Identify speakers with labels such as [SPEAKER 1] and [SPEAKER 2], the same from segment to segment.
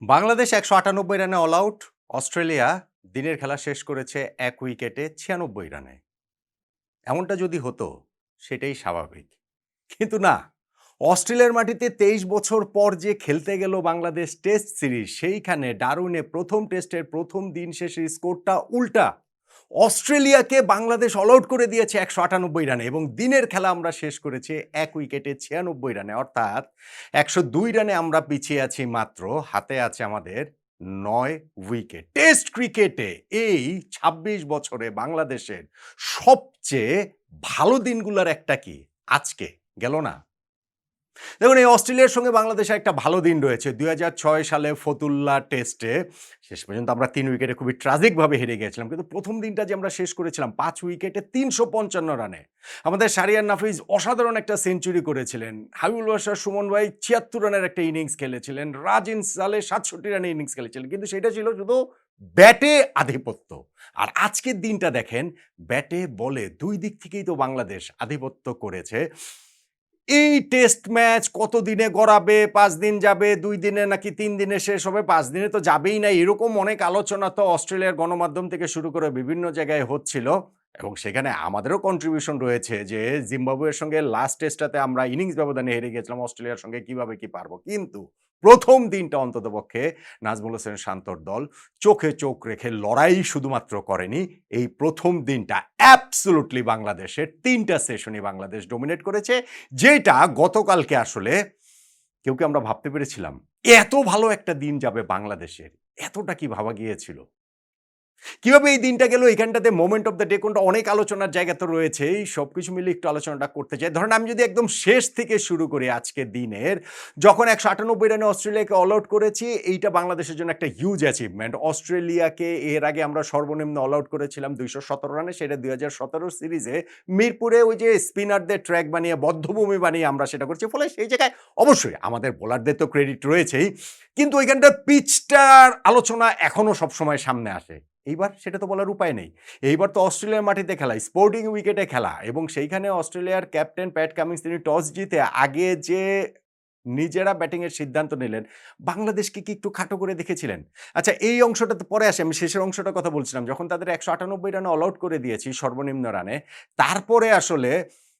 [SPEAKER 1] বাংলাদেশ ১৯৮ রানে all out. Australia দিনের খেলা শেষ করেছে ১ উইকেটে ৯৬ রানে। এমনটা যদি হতো সেটাই স্বাভাবিক। কিন্তু না, অস্ট্রেলিয়ার মাটিতে ২৩ বছর পর যে খেলতে গেল বাংলাদেশ টেস্ট সিরিজ, সেইখানে ডারউইনে ১ম টেস্টের ১ম দিন শেষে স্কোরটা উল্টা। অস্ট্রেলিয়াকে বাংলাদেশ অল আউট করে দিয়েছে ১৯৮ রানে এবং দিনের খেলা আমরা শেষ করেছি ১ উইকেটে ৯৬ রানে। অর্থাৎ ১০২ রানে আমরা পিছিয়ে আছি মাত্র। হাতে আছে আমাদের ৯ উইকেট। টেস্ট ক্রিকেটে এই ২৬ বছরে বাংলাদেশের সবচেয়ে ভালো দিনগুলার একটা কি? আজকে, গেল না? দেখুন, এই অস্ট্রেলিয়ার সঙ্গে বাংলাদেশের একটা ভালো দিন রয়েছে। ২০০৬ সালে ফতুল্লা টেস্টে শেষ পর্যন্ত আমরা ৩ উইকেটে খুবই ট্র্যাজিকভাবে হেরে গিয়েছিলাম। কিন্তু ১ম দিনটা যে আমরা শেষ করেছিলাম ৫ উইকেটে ৩৫৫ রানে। আমাদের শাহরিয়ার নাফিজ অসাধারণ একটা সেঞ্চুরি করেছিলেন। হাবিবুল বাশার সুমন ভাই ৭৬ রানের একটা ইনিংস খেলেছিলেন। রাজিন সালে ৬৭ রানের ইনিংস খেলেছিলেন। কিন্তু সেটা ছিল শুধু ব্যাটে আধিপত্য। আর আজকের দিনটা দেখেন, ব্যাটে বলে ২ দিক থেকেই তো বাংলাদেশ আধিপত্য করেছে। এই টেস্ট ম্যাচ কতদিনে গড়াবে? ৫ দিন যাবে, ২ দিনে নাকি ৩ দিনে শেষ হবে? ৫ দিনে তো যাবেই না। এরকম অনেক আলোচনা তো অস্ট্রেলিয়ার গণমাধ্যম থেকে শুরু করে বিভিন্ন জায়গায় হচ্ছিল এবং সেখানে আমাদেরও কন্ট্রিবিউশন রয়েছে যে জিম্বাবুয়ের সঙ্গে লাস্ট টেস্টটাতে আমরা ইনিংস ব্যবধানে হেরে গিয়েছিলাম। অস্ট্রেলিয়ার সঙ্গে কিভাবে কি পারব। কিন্তু ১ম দিনটা অন্ততপক্ষে নাজমুল হোসেন শান্তর দল চোখে চোখ রেখে লড়াই শুধুমাত্র করেনি। এই ১ম দিনটা অ্যাবসোলুটলি বাংলাদেশের ৩টা সেশনই বাংলাদেশ ডমিনেট করেছে। যেটা গতকালকে আসলে কেউ কি আমরা ভাবতে পেরেছিলাম? এত ভালো একটা দিন যাবে বাংলাদেশের, এতটা কি ভাবা গিয়েছিল? কিভাবে এই দিনটা গেল এখানটাতে মোমেন্ট অফ দ্য ডে কোনটা অনেক আলোচনার জায়গা তো রয়েছেই। সবকিছু মিলিয়ে একটু আলোচনাটা করতে চাই। ধরেন আমি যদি একদম শেষ থেকে শুরু করি আজকের দিনের, যখন ১৯৮ রানে অস্ট্রেলিয়াকে অল আউট করেছি, এইটা বাংলাদেশের জন্য একটা হিউজ অ্যাচিভমেন্ট। অস্ট্রেলিয়াকে এর আগে আমরা সর্বনিম্ন অল আউট করেছিলাম ২১৭ রানে। সেটা ২০১৭ সিরিজে মিরপুরে ওই যে স্পিনারদের ট্র্যাক বানিয়ে, বধ্যভূমি বানিয়ে আমরা সেটা করছি। ফলে সেই জায়গায় অবশ্যই আমাদের বোলারদের তো ক্রেডিট রয়েছেই। কিন্তু ওইখানটার পিচটার আলোচনা এখনো সবসময় সামনে আসে। এইবার সেটা তো বলার উপায় নেই। এইবার তো অস্ট্রেলিয়ার মাটিতে খেলা, স্পোর্টিং উইকেটে খেলা এবং সেইখানে অস্ট্রেলিয়ার ক্যাপ্টেন প্যাট কামিন্স তিনি টস জিতে আগে যে নিজেরা ব্যাটিং এর সিদ্ধান্ত নিলেন, বাংলাদেশকে কি একটু খাটো করে দেখেছিলেন? আচ্ছা, এই অংশটা তো পরে আসে। আমি শেষের অংশটার কথা বলছিলাম। যখন তাদের ১৯৮ রানে অল আউট করে দিয়েছি সর্বনিম্ন রানে, তারপরে আসলে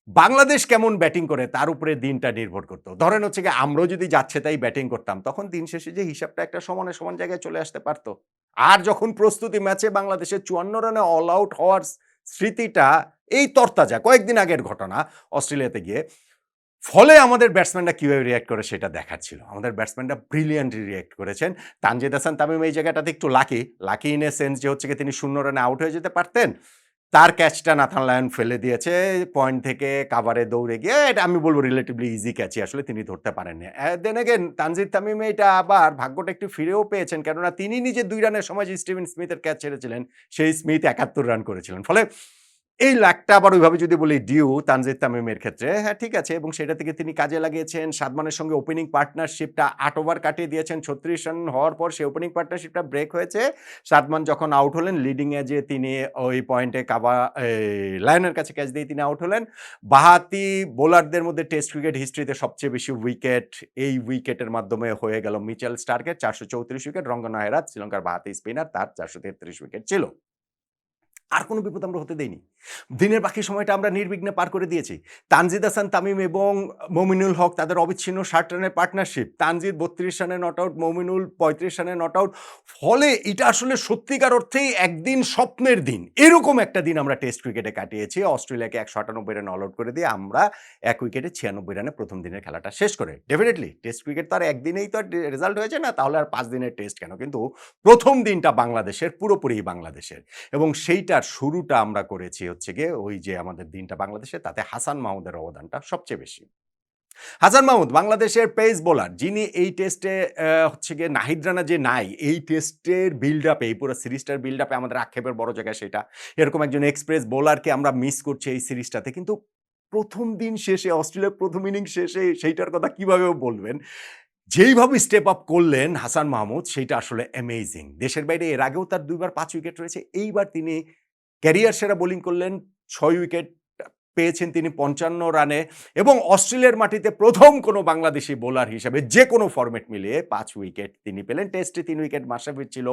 [SPEAKER 1] বাংলাদেশ কেমন ব্যাটিং করে তার উপরে দিনটা নির্ভর করত। ধরেন হচ্ছে গিয়ে আমরাও যদি যাচ্ছে তাই ব্যাটিং করতাম, তখন দিন শেষে যে হিসাবটা একটা সমানে সমান জায়গায় চলে আসতে পারত। আর যখন প্রস্তুতি ম্যাচে বাংলাদেশের ৫৪ রানে অল আউট হওয়ার স্মৃতিটা এই তরতাজা কয়েকদিন আগের ঘটনা অস্ট্রেলিয়াতে গিয়ে। ফলে আমাদের ব্যাটসম্যানরা কিভাবে রিঅ্যাক্ট করে সেটা দেখার ছিল। আমাদের ব্যাটসম্যানরা ব্রিলিয়ান্টলি রিঅ্যাক্ট করেছেন। তানজিদ হাসান তামিম এই জায়গাটাতে একটু লাকি ইন এ সেন্স যে হচ্ছে গিয়ে তিনি ০ রানে আউট হয়ে যেতে পারতেন। তার ক্যাচটা নাথান লায়ন ফেলে দিয়েছে পয়েন্ট থেকে কাভারে দৌড়ে গিয়ে। এটা আমি বলব রিলেটিভলি ইজি ক্যাচই আসলে তিনি ধরতে পারেননি। দেন এগেইন তানজিদ তামিম এটা আবার ভাগ্যটা একটু ফিরেও পেয়েছেন। কেননা তিনি নিজে ২ রানের সময় যে স্টিভেন স্মিথের ক্যাচ ছেড়েছিলেন, সেই স্মিথ ৭১ রান করেছিলেন। ফলে এই লাকটা আবার ওইভাবে যদি বলি ডিউ তানজিদ তামিমের ক্ষেত্রে, হ্যাঁ ঠিক আছে এবং সেটা থেকে তিনি কাজে লাগিয়েছেন। সাদমানের সঙ্গে ওপেনিং পার্টনারশিপটা ৮ ওভার কাটিয়ে দিয়েছেন। ৩৬ রান হওয়ার পর সেই ওপেনিং পার্টনারশিপটা ব্রেক হয়েছে। সাদমান যখন আউট হলেন লিডিং এ যেয়ে তিনি ওই পয়েন্টে লায়নের কাছে ক্যাচ দিয়ে তিনি আউট হলেন। বাঁহাতি বোলারদের মধ্যে টেস্ট ক্রিকেট হিস্ট্রিতে সবচেয়ে বেশি উইকেট এই উইকেটের মাধ্যমে হয়ে গেল মিচেল স্টার্কের ৪৩৪ উইকেট। রঙ্গনা হেরাথ শ্রীলঙ্কার বাঁহাতি স্পিনার তার ৪৩৩ উইকেট ছিল। আর কোনো বিপদ আমরা হতে দেইনি। দিনের বাকি সময়টা আমরা নির্বিঘ্নে পার করে দিয়েছি। তানজিদ হাসান তামিম এবং মমিনুল হক তাদের অবিচ্ছিন্ন ৬০ রানের পার্টনারশিপ। তানজিদ ৩২ রানে নট আউট, মমিনুল ৩৫ রানে নট আউট। ফলে এটা আসলে সত্যিকার অর্থেই একদিন স্বপ্নের দিন। এরকম একটা দিন আমরা টেস্ট ক্রিকেটে কাটিয়েছি। অস্ট্রেলিয়াকে ১৯৮ রানে অল আউট করে দিয়ে আমরা ১ উইকেটে ৯৬ রানে ১ম দিনের খেলাটা শেষ করে। ডেফিনিটলি টেস্ট ক্রিকেট তো আর একদিনেই তো আর রেজাল্ট হয়ে যায় না। তাহলে আর ৫ দিনের টেস্ট কেন? কিন্তু ১ম দিনটা বাংলাদেশের, পুরোপুরিই বাংলাদেশের। এবং সেইটার শুরুটা আমরা করেছি হচ্ছে গিয়ে ওই যে আমাদের দিনটা বাংলাদেশে তাতে হাসান মাহমুদের অবদানটা সবচেয়ে বেশি। হাসান মাহমুদ বাংলাদেশের পেস বোলার যিনি এই টেস্টে হচ্ছে গিয়ে নাহিদ রানা যে নাই, এই টেস্টের বিল্ড আপে এই পুরো সিরিজটার বিল্ড আপে আমাদের আক্ষেপের বড় জায়গা সেটা। এরকম একজন এক্সপ্রেস বোলারকে আমরা মিস করছি এই সিরিজটাতে। কিন্তু ১ম দিন শেষে অস্ট্রেলিয়ার ১ম ইনিংস শেষে সেইটার কথা কিভাবে বলবেন? যেইভাবে স্টেপ আপ করলেন হাসান মাহমুদ সেইটা আসলে অ্যামেজিং। দেশের বাইরে এর আগেও তার ২ বার ৫ উইকেট রয়েছে। এইবার তিনি ক্যারিয়ার সেরা বোলিং করলেন, ৬ উইকেট পেয়েছেন তিনি ৫৫ রানে এবং অস্ট্রেলিয়ার মাটিতে প্রথম কোনো বাংলাদেশি বোলার হিসেবে যে কোনো ফরম্যাট মিলিয়ে ৫ উইকেট তিনি পেলেন। টেস্টে ৩ উইকেট মাশরাফির ছিল,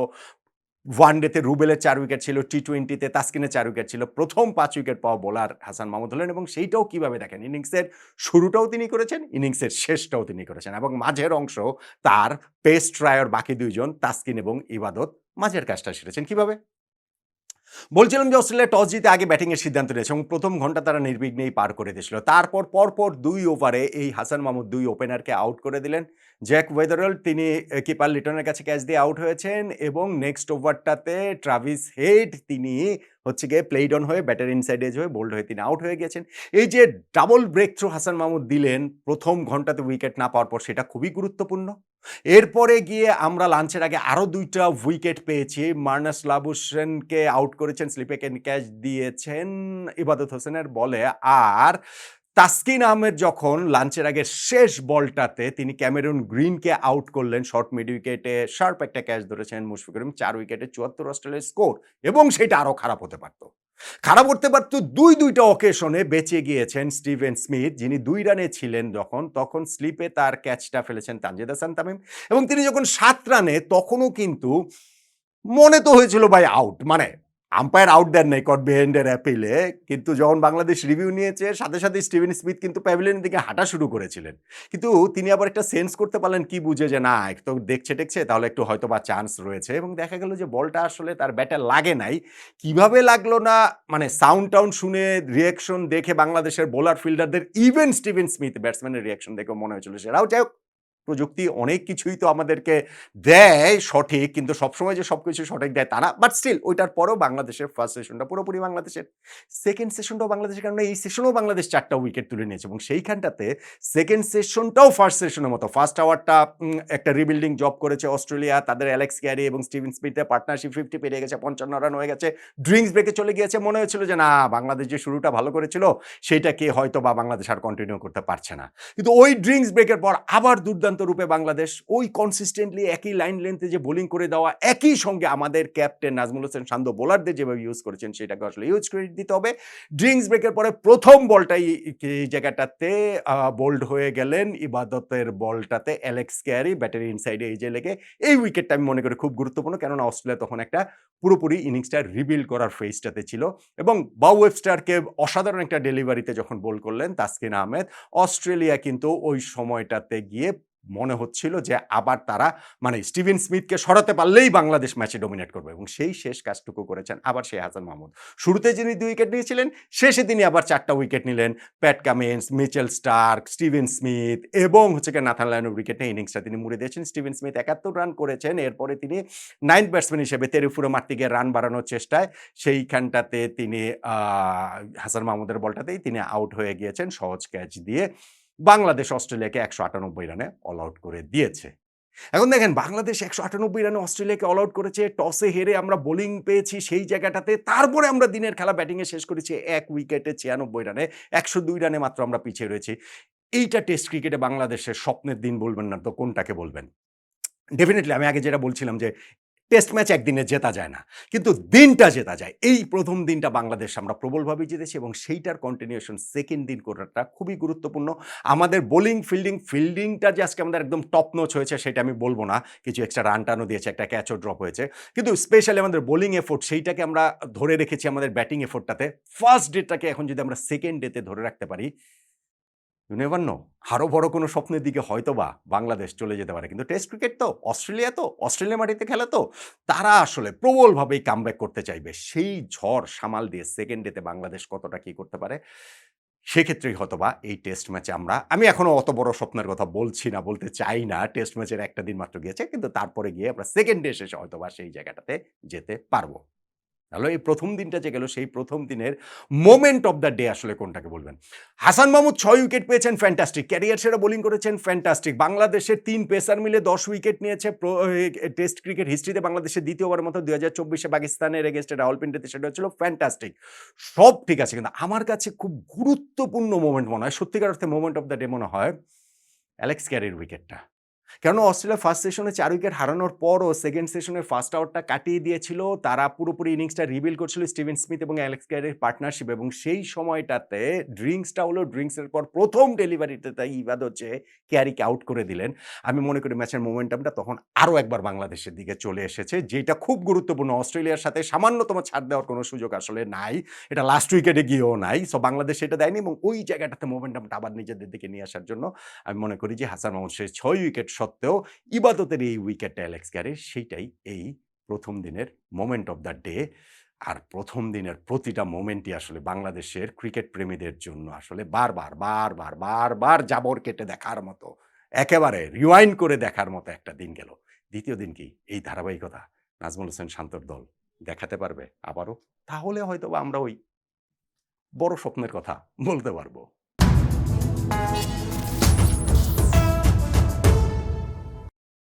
[SPEAKER 1] ওয়ানডেতে রুবেলের ৪ উইকেট ছিল, টি-20তে তাসকিনের ৪ উইকেট ছিল। প্রথম ৫ উইকেট পাওয়া বোলার হাসান মাহমুদ হলেন এবং সেইটাও কিভাবে দেখেন, ইনিংসের শুরুটাও তিনি করেছেন, ইনিংসের শেষটাও তিনি করেছেন এবং মাঝের অংশ তার পেস ট্রায়ার বাকি ২ জন তাসকিন এবং ইবাদত মাঝের কাজটা সেরেছেন। কিভাবে? বলছিলাম যে অস্ট্রেলিয়া টস জিতে আগে ব্যাটিংয়ের সিদ্ধান্ত নিয়েছে এবং প্রথম ঘন্টা তারা নির্বিঘ্নেই পার করে দিয়েছিল। তারপর পরপর ২ ওভারে এই হাসান মাহমুদ ২ ওপেনারকে আউট করে দিলেন। জ্যাক ওয়েদারল্ড তিনি কিপার লিটনের কাছে ক্যাচ দিয়ে আউট হয়েছেন এবং নেক্সট ওভারটাতে ট্রাভিস হেড তিনি হচ্ছে গিয়ে প্লেইড অন হয়ে ব্যাটের ইনসাইড এজ হয়ে বোল্ড হয়ে তিনি আউট হয়ে গেছেন। এই যে double breakthrough Hasan Mahmud দিলেন প্রথম ঘন্টাতে উইকেট না পাওয়ার পর, সেটা খুবই গুরুত্বপূর্ণ। এরপরে গিয়ে আমরা লাঞ্চের আগে আরো ২ টা উইকেট পেয়েছি। মার্নাস লাবুশেনকে আউট করেছেন, স্লিপে ক্যাচ দিয়েছেন ইবাদত হোসেনের বলে। আর তাসকিন আহমেদ যখন লাঞ্চের আগের শেষ বলটাতে তিনি ক্যামেরুন গ্রিনকে আউট করলেন, শর্ট মিড উইকেটে শার্প একটা ক্যাচ ধরেছেন মুশফিকুর রহিম। ৪ উইকেটে ৭৪ অস্ট্রেলিয়ার স্কোর এবং সেটা আরো খারাপ হতে পারত। খারাপ করতে পারত ২টা অকেশনে বেঁচে গিয়েছেন স্টিভেন স্মিথ, যিনি ২ রানে ছিলেন তখন স্লিপে তার ক্যাচটা ফেলেছেন তানজিদ হাসান তামিম এবং তিনি যখন ৭ রানে তখনও কিন্তু মনে তো হয়েছিল ভাই আউট, মানে আম্পায়ার আউট দেন নাই কট বিহাইন্ডের অ্যাপিলে, কিন্তু যখন বাংলাদেশ রিভিউ নিয়েছে সাথে সাথে স্টিভেন স্মিথ কিন্তু প্যাভিলিয়নের দিকে হাঁটা শুরু করেছিলেন। কিন্তু তিনি আবার একটা সেন্স করতে পারলেন কি বুঝে যে না একটু দেখছে টেকছে তাহলে একটু হয়তো বা চান্স রয়েছে এবং দেখা গেল যে বলটা আসলে তার ব্যাটে লাগে নাই। কিভাবে লাগলো না, মানে সাউন্ড টাউন্ড শুনে রিয়াকশন দেখে বাংলাদেশের বোলার ফিল্ডারদের, ইভেন স্টিভেন স্মিথ ব্যাটসম্যানের রিয়াকশন দেখেও মনে হয়েছিল সেটাও। যাই হোক, প্রযুক্তি অনেক কিছুই তো আমাদেরকে দেয় সঠিক, কিন্তু সবসময় যে সবকিছু সঠিক দেয় তা না। বাট স্টিল ওইটার পরেও বাংলাদেশের ফার্স্ট সেশনটা পুরোপুরি বাংলাদেশের, সেকেন্ড সেশনটাও বাংলাদেশের, কারণ এই সেশনেও বাংলাদেশ ৪টা উইকেট তুলে নিয়েছে এবং সেইখানটাতে সেকেন্ড সেশনটাও ফার্স্ট সেশনের মতো। ফার্স্ট আওয়ারটা একটা রিবিল্ডিং জব করেছে অস্ট্রেলিয়া, তাদের অ্যালেক্স ক্যারি এবং স্টিভেন স্মিথের পার্টনারশিপ 50 পেরিয়ে গেছে, ৫৫ রান হয়ে গেছে, ড্রিঙ্কস ব্রেকে চলে গিয়েছে। মনে হয়েছিল যে না বাংলাদেশ যে শুরুটা ভালো করেছিল সেইটাকে হয়তো বা বাংলাদেশ আর কন্টিনিউ করতে পারছে না, কিন্তু ওই ড্রিঙ্কস ব্রেকের পর আবার দুর্দান্ত রূপে বাংলাদেশ ওই কনসিস্টেন্টলি একই লাইন লেন্থে যে বোলিং করে দেওয়া, একই সঙ্গে আমাদের ক্যাপ্টেন নাজমুল হোসেন শান্ত বোলারদের যেভাবে ইউজ করেছেন সেটাকে আসলে ইউজ ক্রেডিট দিতে হবে। ড্রিঙ্কস ব্রেকের পরে প্রথম বলটাই এই জায়গাটাতে বোল্ড হয়ে গেলেন, ইবাদতের বলটাতে অ্যালেক্স ক্যারি ব্যাটের ইনসাইডে এই যে লেগে, এই উইকেটটা আমি মনে করি খুব গুরুত্বপূর্ণ, কেননা অস্ট্রেলিয়া তখন একটা পুরোপুরি ইনিংসটা রিবিল্ড করার ফেজটাতে ছিল এবং বাউ ওয়েবস্টারকে অসাধারণ একটা ডেলিভারিতে যখন বোল করলেন তাসকিন আহমেদ, অস্ট্রেলিয়া কিন্তু ওই সময়টাতে গিয়ে মনে হচ্ছিল যে আবার তারা মানে স্টিভেন স্মিথকে সরাতে পারলেই বাংলাদেশ ম্যাচে ডমিনেট করবে এবং সেই শেষ কাজটুকু করেছেন আবার সেই হাসান মাহমুদ। শুরুতে যিনি ২ উইকেট নিয়েছিলেন, শেষে তিনি আবার ৪টা উইকেট নিলেন। Pat Cummins, Mitchell Starc, Steven Smith এবং হচ্ছে গিয়ে নাথান লায়নের উইকেটে ইনিংসটা তিনি মুড়ে দিয়েছেন। স্টিভেন স্মিথ ৭১ রান করেছেন। এরপরে তিনি 9th ব্যাটসম্যান হিসেবে তেরেফুরে মারতে গিয়ে রান বাড়ানোর চেষ্টায় সেইখানটাতে তিনি হাসান মাহমুদের বলটাতেই তিনি আউট হয়ে গিয়েছেন সহজ ক্যাচ দিয়ে। বাংলাদেশ অস্ট্রেলিয়াকে ১৯৮ রানে অল আউট করে দিয়েছে। এখন দেখেন বাংলাদেশ ১৯৮ রানে অস্ট্রেলিয়াকে অল আউট করেছে, টসে হেরে আমরা বোলিং পেয়েছি সেই জায়গাটাতে, তারপরে আমরা দিনের খেলা ব্যাটিংয়ে শেষ করেছি ১ উইকেটে ৯৬ রানে, ১০২ রানে মাত্র আমরা পিছিয়ে রয়েছি। এইটা টেস্ট ক্রিকেটে বাংলাদেশের স্বপ্নের দিন বলবেন না তো কোনটাকে বলবেন? ডেফিনিটলি আমি আগে যেটা বলছিলাম যে টেস্ট ম্যাচ একদিনে জেতা যায় না, কিন্তু দিনটা জেতা যায়। এই প্রথম দিনটা বাংলাদেশ আমরা প্রবলভাবে জিতেছি এবং সেইটার কন্টিনিউশন সেকেন্ড দিন করাটা খুবই গুরুত্বপূর্ণ। আমাদের বোলিং ফিল্ডিংটা যে আজকে আমাদের একদম টপ নচ হয়েছে সেটা আমি বলব না, কিছু এক্সট্রা রান টানও দিয়েছে, একটা ক্যাচও ড্রপ হয়েছে, কিন্তু স্পেশালি আমাদের বোলিং এফোর্ট সেইটাকে আমরা ধরে রেখেছি আমাদের ব্যাটিং এফোর্টটাতে। ফার্স্ট ডেটাকে এখন যদি আমরা সেকেন্ড ডেতে ধরে রাখতে পারি, ইউ নেভার নো, আরো বড় কোনো স্বপ্নের দিকে হয়তোবা বাংলাদেশ চলে যেতে পারে। কিন্তু টেস্ট ক্রিকেট তো, অস্ট্রেলিয়া মাটিতে খেলা তো, তারা আসলে প্রবলভাবেই কামব্যাক করতে চাইবে। সেই ঝড় সামাল দিয়ে সেকেন্ড ডেতে বাংলাদেশ কতটা কি করতে পারে, সেক্ষেত্রেই হয়তোবা এই টেস্ট ম্যাচে আমি এখনো অত বড় স্বপ্নের কথা বলছি না, বলতে চাই না। টেস্ট ম্যাচের একটা দিন মাত্র গিয়েছে, কিন্তু তারপরে গিয়ে আমরা সেকেন্ড ডে শেষে হয়তোবা সেই জায়গাটাতে যেতে পারবো। তাহলে এই প্রথম দিনটা যে গেল, সেই প্রথম দিনের মোমেন্ট অফ দ্য ডে আসলে কোনটাকে বলবেন? হাসান মাহমুদ ৬ উইকেট পেয়েছেন, ফ্যান্টাস্টিক। ক্যারিয়ার সেরা বোলিং করেছেন, ফ্যান্টাস্টিক। বাংলাদেশের ৩ পেসার মিলে ১০ উইকেট নিয়েছে। টেস্ট ক্রিকেট হিস্ট্রিতে বাংলাদেশের দ্বিতীয়বারের মতো ২০২৪-এ পাকিস্তানের এগেইনস্টে রাওয়ালপিন্ডিতে সেটা হচ্ছিল ফ্যান্টাস্টিক। সব ঠিক আছে, কিন্তু আমার কাছে খুব গুরুত্বপূর্ণ মোমেন্ট মনে হয়, সত্যিকার অর্থে মোমেন্ট অফ দ্য ডে মনে হয় অ্যালেক্স ক্যারির উইকেটটা। কেননা অস্ট্রেলিয়া ফার্স্ট সেশনে ৪ উইকেট হারানোর পরও সেকেন্ড সেশনের ফার্স্ট আওয়ারটা কাটিয়ে দিয়েছিল। তারা পুরোপুরি ইনিংসটা রিবিল্ড করছিল স্টিভেন স্মিথ এবং অ্যালেক্স ক্যারির পার্টনারশিপ এবং সেই সময়টাতে ড্রিংকসটা হলো, ড্রিংকসের পর ১ম ডেলিভারিতে তাই ইবাদ হচ্ছে ক্যারিকে আউট করে দিলেন। আমি মনে করি ম্যাচের মোমেন্টামটা তখন আরও একবার বাংলাদেশের দিকে চলে এসেছে, যেটা খুব গুরুত্বপূর্ণ। অস্ট্রেলিয়ার সাথে সামান্যতম ছাড় দেওয়ার কোনো সুযোগ আসলে নাই। এটা লাস্ট উইকেটে গিয়েও নাই। সো বাংলাদেশ সেটা দেয়নি এবং ওই জায়গাটাতে মোমেন্টামটা আবার নিজেদের দিকে নিয়ে আসার জন্য আমি মনে করি যে হাসান মাহমুদ শেষ ৬ উইকেট সত্ত্বেও ইবাদতের এই উইকেটটা অ্যালেক্স ক্যারির সেইটাই এই ১ম দিনের মোমেন্ট অফ দ্য ডে। আর ১ম দিনের প্রতিটা মোমেন্টই আসলে বাংলাদেশের ক্রিকেট প্রেমীদের জন্য আসলে বারবার জাবর কেটে দেখার মতো, একেবারে রিওয়াইন্ড করে দেখার মতো একটা দিন গেল। ২য় দিন কি এই ধারাবাহিকতা নাজমুল হোসেন শান্তর দল দেখাতে পারবে আবারও? তাহলে হয়তোবা আমরা ওই বড় স্বপ্নের কথা বলতে পারব।